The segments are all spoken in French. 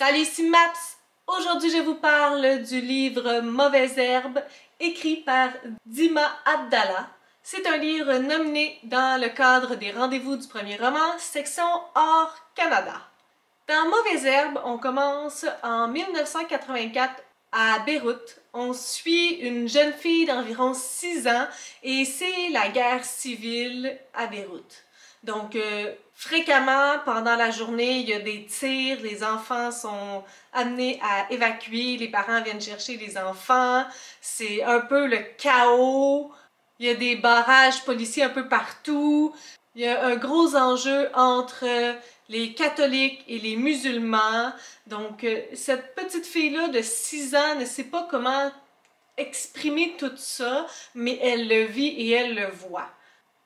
Salut, ici Maps! Aujourd'hui, je vous parle du livre Mauvaise herbe, écrit par Dima Abdallah. C'est un livre nominé dans le cadre des rendez-vous du premier roman, section Hors Canada. Dans Mauvaise herbe, on commence en 1984 à Beyrouth. On suit une jeune fille d'environ 6 ans et c'est la guerre civile à Beyrouth. Donc, fréquemment, pendant la journée, il y a des tirs, les enfants sont amenés à évacuer, les parents viennent chercher les enfants, c'est un peu le chaos, il y a des barrages policiers un peu partout, il y a un gros enjeu entre les catholiques et les musulmans. Donc, cette petite fille-là de 6 ans ne sait pas comment exprimer tout ça, mais elle le vit et elle le voit.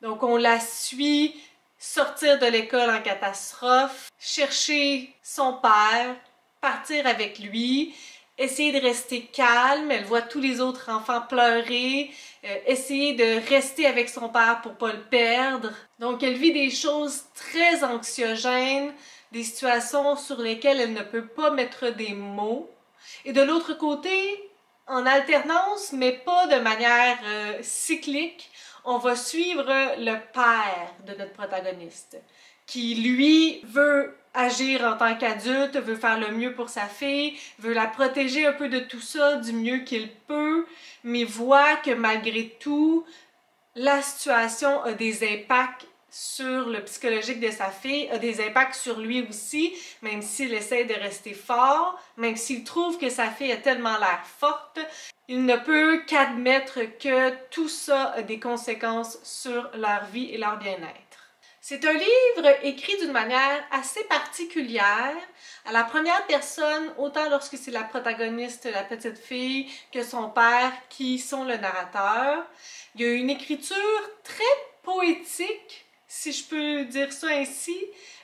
Donc, on la suit sortir de l'école en catastrophe, chercher son père, partir avec lui, essayer de rester calme, elle voit tous les autres enfants pleurer, essayer de rester avec son père pour pas le perdre. Donc elle vit des choses très anxiogènes, des situations sur lesquelles elle ne peut pas mettre des mots. Et de l'autre côté, en alternance, mais pas de manière cyclique, on va suivre le père de notre protagoniste, qui lui veut agir en tant qu'adulte, veut faire le mieux pour sa fille, veut la protéger un peu de tout ça du mieux qu'il peut, mais voit que malgré tout, la situation a des impacts sur le psychologique de sa fille, a des impacts sur lui aussi, même s'il essaie de rester fort, même s'il trouve que sa fille a tellement l'air forte, il ne peut qu'admettre que tout ça a des conséquences sur leur vie et leur bien-être. C'est un livre écrit d'une manière assez particulière, à la première personne, autant lorsque c'est la protagoniste, la petite fille, que son père qui sont le narrateur. Il y a une écriture très poétique, si je peux dire ça ainsi,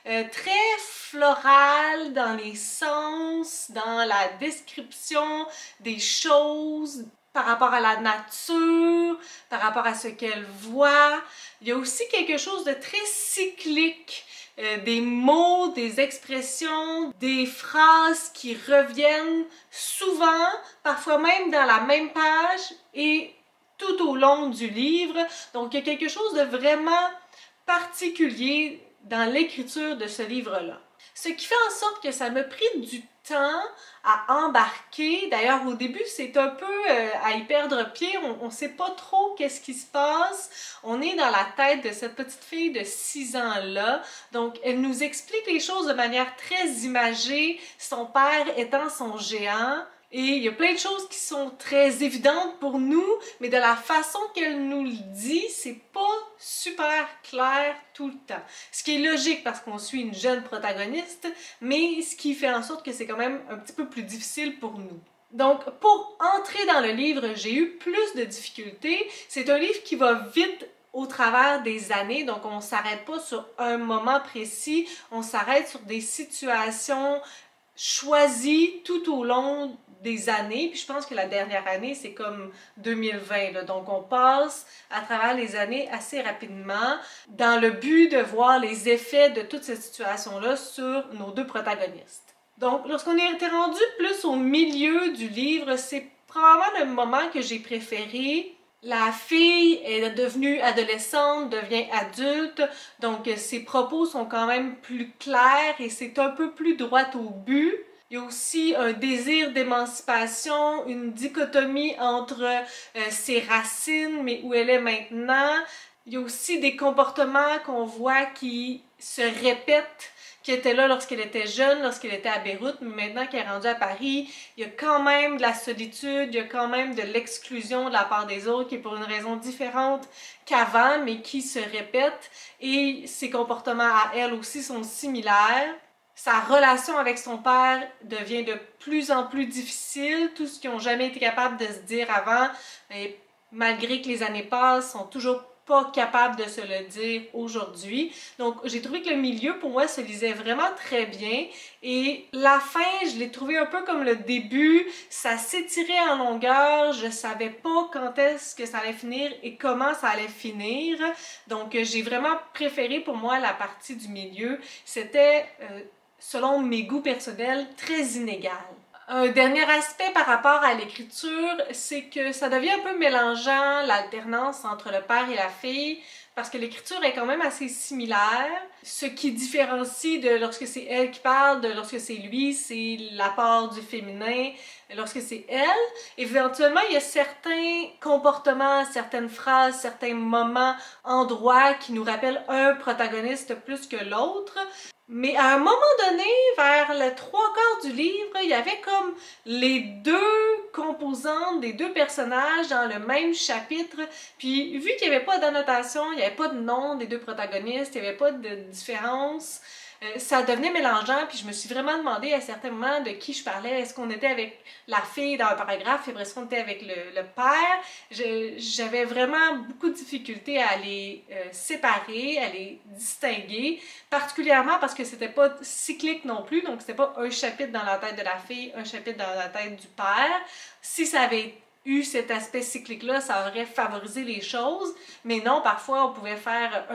très florale dans les sens, dans la description des choses, par rapport à la nature, par rapport à ce qu'elle voit. Il y a aussi quelque chose de très cyclique, des mots, des expressions, des phrases qui reviennent souvent, parfois même dans la même page et tout au long du livre. Donc il y a quelque chose de vraiment particulier dans l'écriture de ce livre-là. Ce qui fait en sorte que ça m'a pris du temps à embarquer. D'ailleurs, au début, c'est un peu à y perdre pied. On ne sait pas trop qu'est-ce qui se passe. On est dans la tête de cette petite fille de 6 ans-là. Donc, elle nous explique les choses de manière très imagée, son père étant son géant. Et il y a plein de choses qui sont très évidentes pour nous, mais de la façon qu'elle nous le dit, c'est pas super clair tout le temps. Ce qui est logique parce qu'on suit une jeune protagoniste, mais ce qui fait en sorte que c'est quand même un petit peu plus difficile pour nous. Donc, pour entrer dans le livre, j'ai eu plus de difficultés. C'est un livre qui va vite au travers des années, donc on ne s'arrête pas sur un moment précis, on s'arrête sur des situations choisies tout au long des années, puis je pense que la dernière année, c'est comme 2020, là. Donc on passe à travers les années assez rapidement dans le but de voir les effets de toute cette situation-là sur nos deux protagonistes. Donc lorsqu'on est rendu plus au milieu du livre, c'est probablement le moment que j'ai préféré. La fille est devenue adolescente, devient adulte, donc ses propos sont quand même plus clairs et c'est un peu plus droit au but. Il y a aussi un désir d'émancipation, une dichotomie entre ses racines, mais où elle est maintenant. Il y a aussi des comportements qu'on voit qui se répètent, qui étaient là lorsqu'elle était jeune, lorsqu'elle était à Beyrouth, mais maintenant qu'elle est rendue à Paris, il y a quand même de la solitude, il y a quand même de l'exclusion de la part des autres, qui est pour une raison différente qu'avant, mais qui se répète, et ses comportements à elle aussi sont similaires. Sa relation avec son père devient de plus en plus difficile. Tout ce qu'ils n'ont jamais été capables de se dire avant, et malgré que les années passent, sont toujours pas capables de se le dire aujourd'hui. Donc j'ai trouvé que le milieu pour moi se lisait vraiment très bien et la fin je l'ai trouvé un peu comme le début, ça s'étirait en longueur, je savais pas quand est-ce que ça allait finir et comment ça allait finir. Donc j'ai vraiment préféré pour moi la partie du milieu, c'était selon mes goûts personnels, très inégale. Un dernier aspect par rapport à l'écriture, c'est que ça devient un peu mélangeant, l'alternance entre le père et la fille, parce que l'écriture est quand même assez similaire. Ce qui différencie de lorsque c'est elle qui parle, de lorsque c'est lui, c'est l'apport du féminin. Lorsque c'est elle, éventuellement, il y a certains comportements, certaines phrases, certains moments, endroits qui nous rappellent un protagoniste plus que l'autre. Mais à un moment donné, vers le 3/4 du livre, il y avait comme les deux composantes des deux personnages dans le même chapitre. Puis vu qu'il n'y avait pas d'annotation, il n'y avait pas de nom des deux protagonistes, il n'y avait pas de différence, ça devenait mélangeant. Puis je me suis vraiment demandé à certains moments de qui je parlais. Est-ce qu'on était avec la fille dans un paragraphe et après est-ce qu'on était avec le père? J'avais vraiment beaucoup de difficultés à les séparer, à les distinguer, particulièrement parce que c'était pas cyclique non plus, donc c'était pas un chapitre dans la tête de la fille, un chapitre dans la tête du père. Si ça avait eu cet aspect cyclique-là, ça aurait favorisé les choses, mais non, parfois on pouvait faire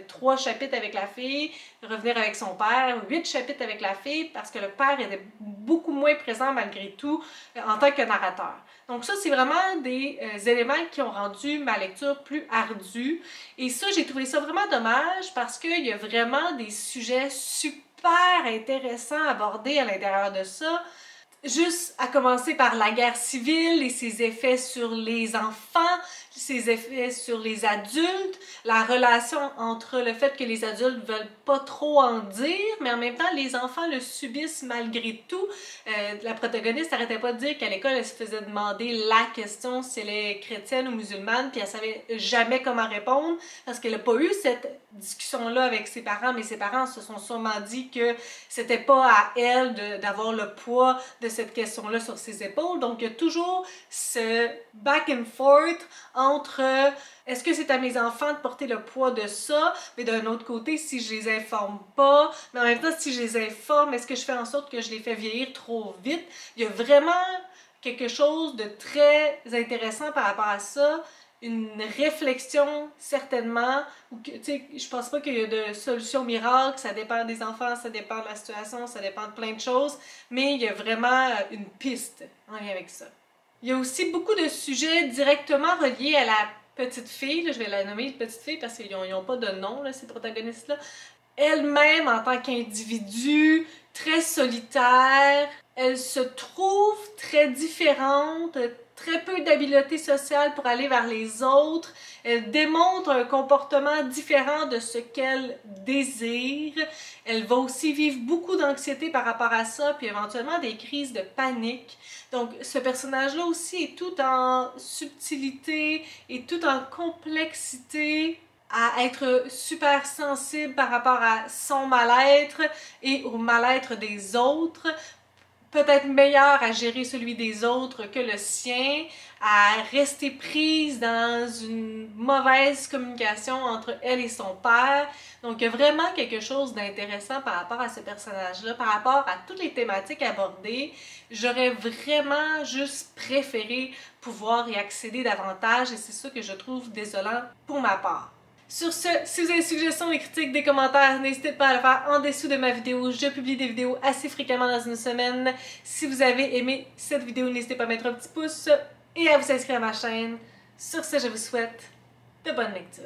3 chapitres avec la fille, revenir avec son père, 8 chapitres avec la fille, parce que le père était beaucoup moins présent malgré tout en tant que narrateur. Donc ça, c'est vraiment des éléments qui ont rendu ma lecture plus ardue, et ça, j'ai trouvé ça vraiment dommage, parce qu'il y a vraiment des sujets super intéressants abordés à l'intérieur de ça. Juste à commencer par la guerre civile et ses effets sur les enfants, ses effets sur les adultes, la relation entre le fait que les adultes veulent pas trop en dire, mais en même temps les enfants le subissent malgré tout. La protagoniste n'arrêtait pas de dire qu'à l'école elle se faisait demander la question si elle est chrétienne ou musulmane, puis elle savait jamais comment répondre parce qu'elle n'a pas eu cette discussion-là avec ses parents, mais ses parents se sont sûrement dit que c'était pas à elle d'avoir le poids de cette question-là sur ses épaules. Donc il y a toujours ce back and forth entre est-ce que c'est à mes enfants de porter le poids de ça, mais d'un autre côté, si je les informe pas, mais en même temps, si je les informe, est-ce que je fais en sorte que je les fais vieillir trop vite? Il y a vraiment quelque chose de très intéressant par rapport à ça, une réflexion certainement, ou que, tu sais, je pense pas qu'il y a de solution miracle, ça dépend des enfants, ça dépend de la situation, ça dépend de plein de choses, mais il y a vraiment une piste en lien avec ça. Il y a aussi beaucoup de sujets directement reliés à la petite fille, là, je vais la nommer petite fille parce qu'ils n'ont pas de nom, là, ces protagonistes-là. Elle-même, en tant qu'individu, très solitaire, elle se trouve très différente, très peu d'habileté sociale pour aller vers les autres. Elle démontre un comportement différent de ce qu'elle désire. Elle va aussi vivre beaucoup d'anxiété par rapport à ça, puis éventuellement des crises de panique. Donc ce personnage-là aussi est tout en subtilité et tout en complexité, à être super sensible par rapport à son mal-être et au mal-être des autres, peut-être meilleur à gérer celui des autres que le sien, à rester prise dans une mauvaise communication entre elle et son père. Donc il y a vraiment quelque chose d'intéressant par rapport à ce personnage-là, par rapport à toutes les thématiques abordées. J'aurais vraiment juste préféré pouvoir y accéder davantage et c'est ça que je trouve désolant pour ma part. Sur ce, si vous avez des suggestions, des critiques, des commentaires, n'hésitez pas à le faire en dessous de ma vidéo. Je publie des vidéos assez fréquemment dans une semaine. Si vous avez aimé cette vidéo, n'hésitez pas à mettre un petit pouce et à vous inscrire à ma chaîne. Sur ce, je vous souhaite de bonnes lectures.